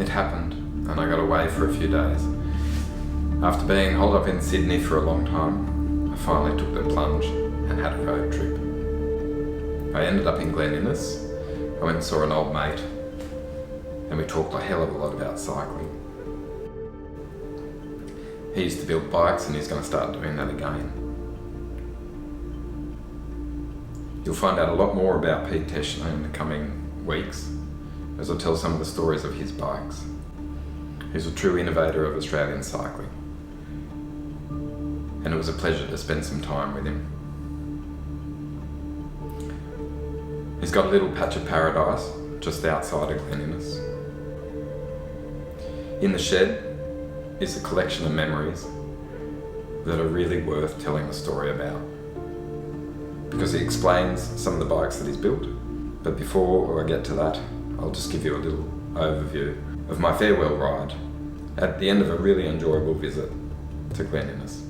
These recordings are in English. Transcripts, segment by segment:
It happened, and I got away for a few days. After being holed up in Sydney for a long time, I finally took the plunge and had a road trip. I ended up in Glen Innes. I went and saw an old mate, and we talked a hell of a lot about cycling. He used to build bikes, and he's going to start doing that again. You'll find out a lot more about Peter Teschner in the coming weeks as I tell some of the stories of his bikes. He's a true innovator of Australian cycling, and it was a pleasure to spend some time with him. He's got a little patch of paradise just outside of Glen Innes. In the shed is a collection of memories that are really worth telling the story about, because he explains some of the bikes that he's built. But before I get to that, I'll just give you a little overview of my farewell ride at the end of a really enjoyable visit to Glen Innes.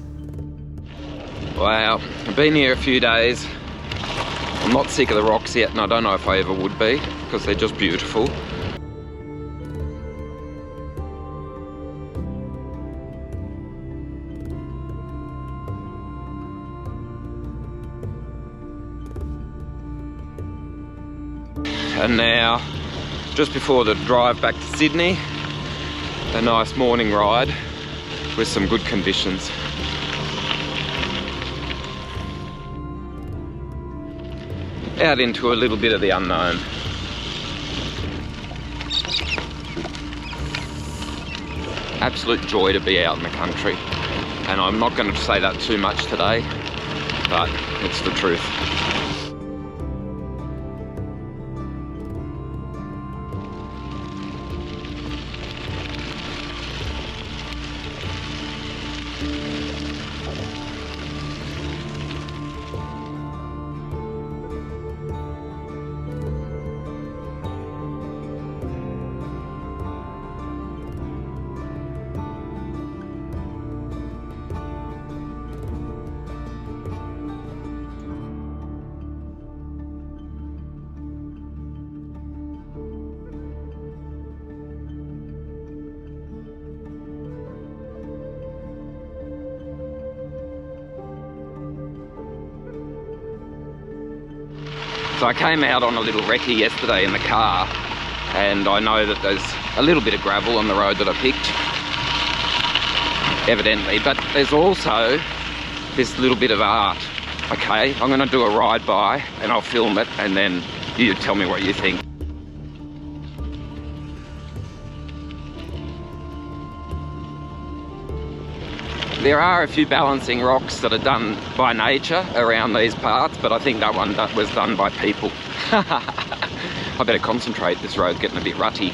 Wow, I've been here a few days. I'm not sick of the rocks yet, and I don't know if I ever would be, because they're just beautiful. And now, just before the drive back to Sydney, a nice morning ride with some good conditions. Out into a little bit of the unknown. Absolute joy to be out in the country. And I'm not going to say that too much today, but it's the truth. So I came out on a little recce yesterday in the car, and I know that there's a little bit of gravel on the road that I picked, evidently, but there's also this little bit of art. Okay, I'm going to do a ride by and I'll film it, and then you tell me what you think. There are a few balancing rocks that are done by nature around these parts, but I think that one was done by people. I better concentrate, this road's getting a bit rutty.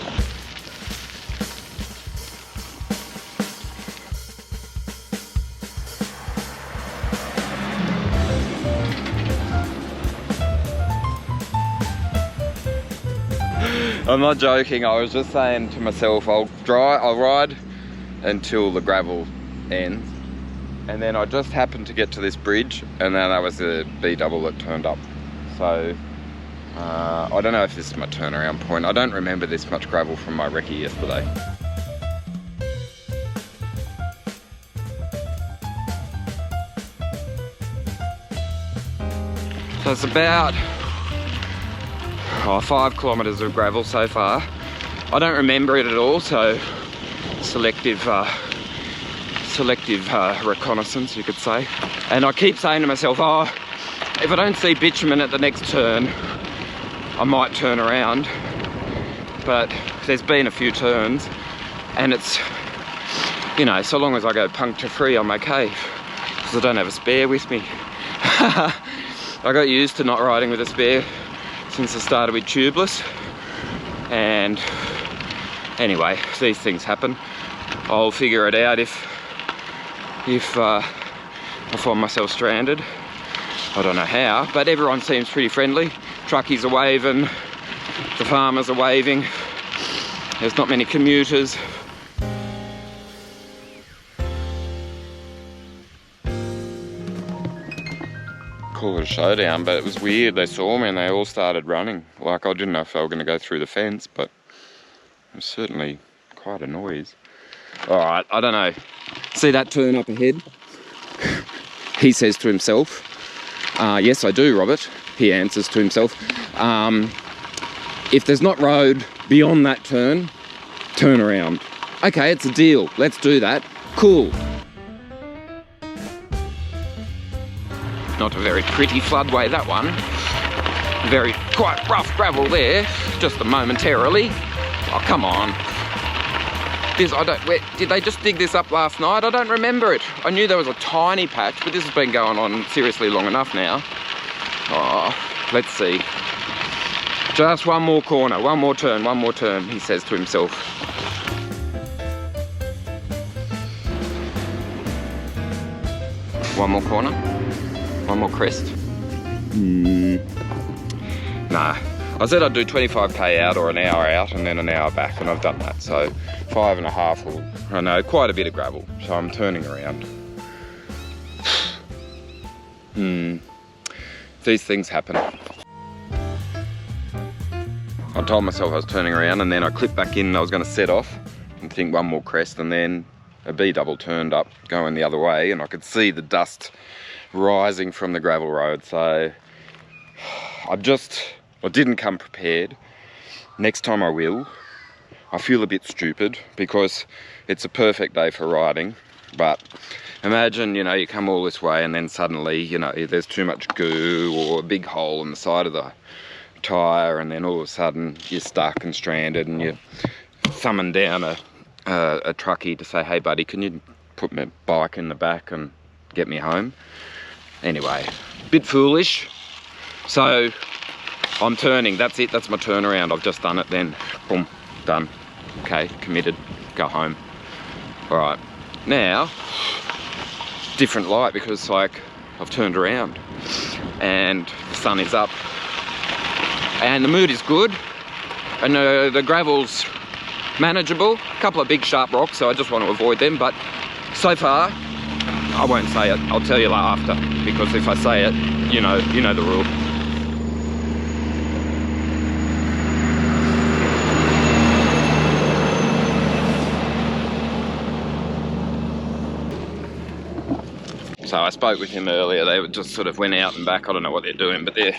I'm not joking, I was just saying to myself, I'll ride until the gravel ends. And then I just happened to get to this bridge, and then that was the B-double that turned up. So, I don't know if this is my turnaround point. I don't remember this much gravel from my recce yesterday. So it's about 5 kilometres of gravel so far. I don't remember it at all, so selective reconnaissance, you could say. And I keep saying to myself, oh, if I don't see bitumen at the next turn, I might turn around. But there's been a few turns, and it's, you know, so long as I go puncture free, I'm okay, because I don't have a spare with me. I got used to not riding with a spare since I started with tubeless, and anyway, these things happen. I'll figure it out if I find myself stranded. I don't know how, but everyone seems pretty friendly. Truckies are waving, the farmers are waving, there's not many commuters. Call it a showdown, but it was weird. They saw me and they all started running. Like, I didn't know if they were going to go through the fence, but it was certainly quite a noise. All right, I don't know. See that turn up ahead? He says to himself, yes, I do, Robert. He answers to himself. If there's not road beyond that turn around. Okay, it's a deal. Let's do that. Cool. Not a very pretty floodway, that one. Very quite rough gravel there, just momentarily. Oh, come on. Did they just dig this up last night? I don't remember it. I knew there was a tiny patch, but this has been going on seriously long enough now. Oh, let's see. Just one more corner, one more turn, he says to himself. One more corner, one more crest. Nah, I said I'd do 25k out or an hour out and then an hour back, and I've done that. So 5.5 will, I know, quite a bit of gravel. So I'm turning around. These things happen. I told myself I was turning around, and then I clipped back in and I was going to set off and think one more crest, and then a B-double turned up going the other way, and I could see the dust rising from the gravel road. So I didn't come prepared. Next time I will. I feel a bit stupid because it's a perfect day for riding, but imagine, you know, you come all this way and then suddenly, you know, there's too much goo or a big hole in the side of the tyre, and then all of a sudden you're stuck and stranded, and you summon down a truckie to say, hey buddy, can you put my bike in the back and get me home? Anyway, bit foolish. So I'm turning, that's it, that's my turnaround. I've just done it then. Boom, done. Okay, committed, go home. All right, now, different light because like I've turned around and the sun is up and the mood is good, and the gravel's manageable. A couple of big sharp rocks, so I just want to avoid them, but so far, I won't say it, I'll tell you after, because if I say it, you know the rule. So I spoke with him earlier. They just sort of went out and back. I don't know what they're doing, but I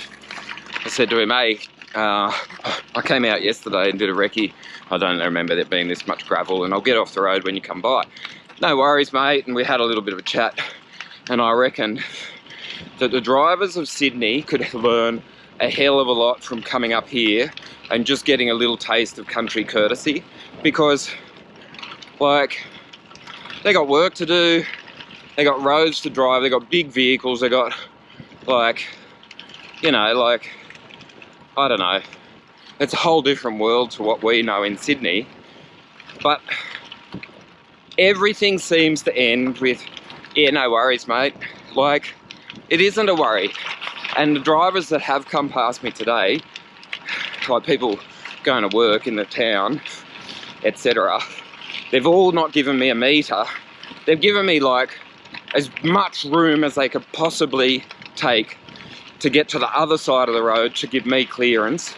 said to him, hey, I came out yesterday and did a recce. I don't remember there being this much gravel, and I'll get off the road when you come by. No worries, mate. And we had a little bit of a chat, and I reckon that the drivers of Sydney could learn a hell of a lot from coming up here and just getting a little taste of country courtesy, because like they got work to do, they got roads to drive, they got big vehicles, they got like, you know, like, I don't know, it's a whole different world to what we know in Sydney. But everything seems to end with, yeah, no worries, mate. Like, it isn't a worry. And the drivers that have come past me today, like people going to work in the town, etc., they've all not given me a meter. They've given me like as much room as they could possibly take to get to the other side of the road to give me clearance.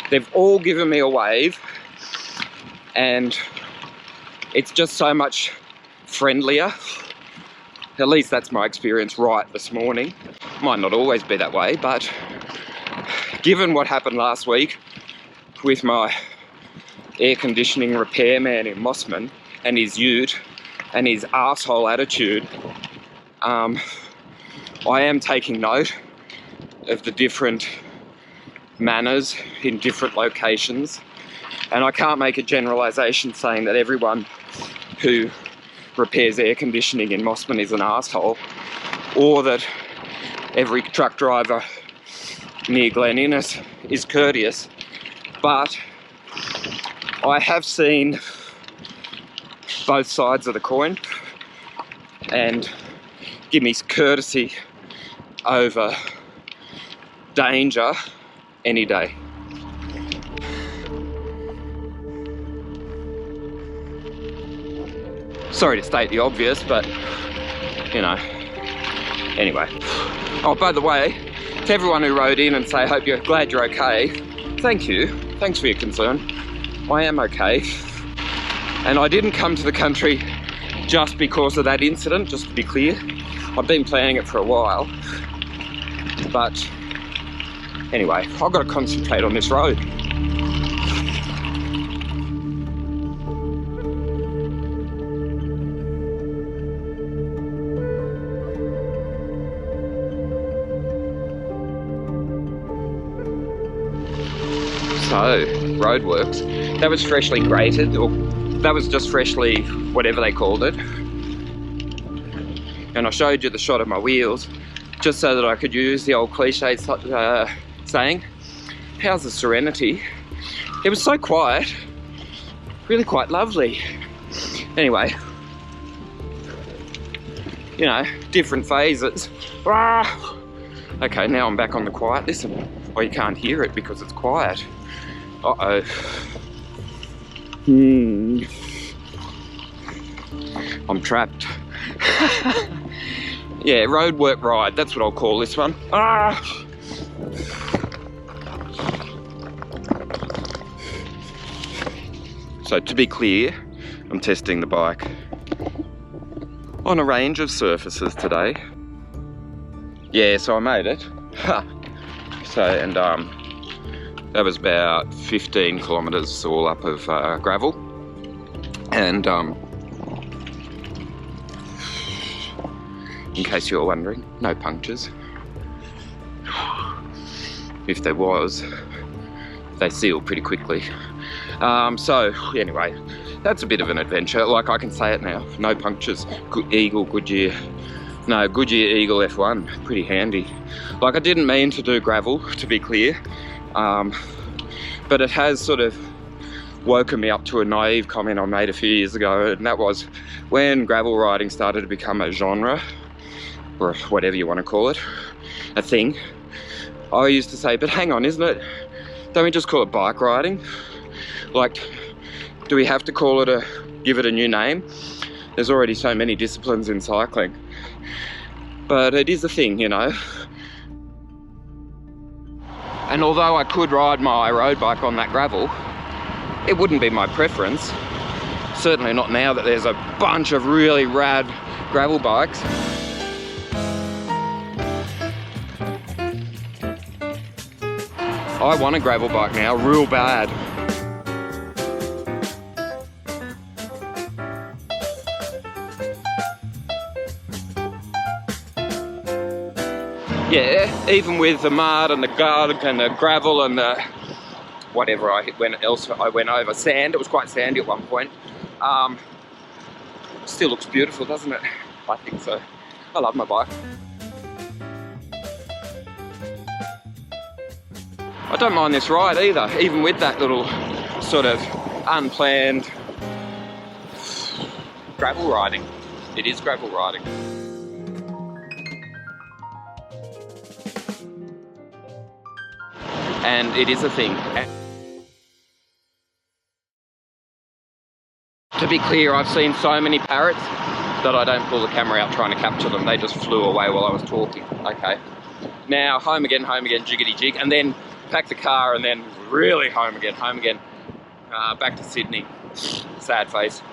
They've all given me a wave, and it's just so much friendlier. At least that's my experience right this morning. Might not always be that way, but given what happened last week with my air conditioning repairman in Mossman and his ute and his arsehole attitude, I am taking note of the different manners in different locations, and I can't make a generalisation saying that everyone who repairs air conditioning in Mossman is an arsehole, or that every truck driver near Glen Innes is courteous, but I have seen both sides of the coin, and give me courtesy over danger any day. Sorry to state the obvious, but you know, anyway. Oh, by the way, to everyone who wrote in and say, hope you're glad you're okay, thank you. Thanks for your concern. I am okay. And I didn't come to the country just because of that incident, just to be clear. I've been planning it for a while. But anyway, I've got to concentrate on this road. So, roadworks. That was freshly grated, or that was just freshly whatever they called it. And I showed you the shot of my wheels just so that I could use the old cliche saying, how's the serenity? It was so quiet, really quite lovely. Anyway, you know, different phases. Ah! Okay, now I'm back on the quiet. Listen, oh, you can't hear it because it's quiet. Uh-oh. I'm trapped. Yeah, roadwork ride, that's what I'll call this one. Ah! So to be clear, I'm testing the bike on a range of surfaces today. Yeah, so I made it. So, and that was about 15 kilometers all up of gravel. And in case you're wondering, no punctures. If there was, they seal pretty quickly. So anyway, that's a bit of an adventure. Like, I can say it now, no punctures. Eagle, Goodyear. No, Goodyear Eagle F1, pretty handy. Like, I didn't mean to do gravel, to be clear. But it has sort of woken me up to a naive comment I made a few years ago, and that was when gravel riding started to become a genre, or whatever you want to call it, a thing. I used to say, but hang on, isn't it? Don't we just call it bike riding? Like, do we have to call it give it a new name? There's already so many disciplines in cycling. But it is a thing, you know. And although I could ride my road bike on that gravel, it wouldn't be my preference. Certainly not now that there's a bunch of really rad gravel bikes. I want a gravel bike now, real bad. Yeah, even with the mud and the gunk and the gravel and the whatever else I went over, sand, it was quite sandy at one point. Still looks beautiful, doesn't it? I think so. I love my bike. I don't mind this ride either, even with that little sort of unplanned gravel riding. It is gravel riding. And it is a thing. To be clear, I've seen so many parrots that I don't pull the camera out trying to capture them. They just flew away while I was talking. Okay. Now, home again, jiggity jig, and then pack the car, and then really home again, back to Sydney. Sad face.